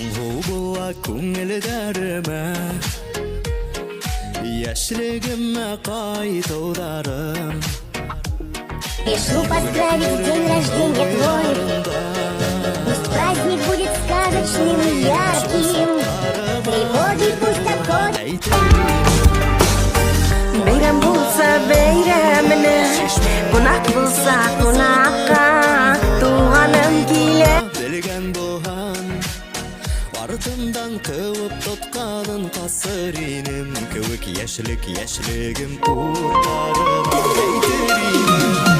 Моңғу була күңілдеріме, яшілігіме қайтударым. Пишу поздравить день рождения твой. Пусть праздник будет сказочным и ярким. Тревоги пусть отходят. Бейрам булса бейрамына, кунак булса кунакка, туганым киле. Білген болған, артымдан қылып тұтқанын қасыринім. Көк яшілігім құртарым, әйтеринім.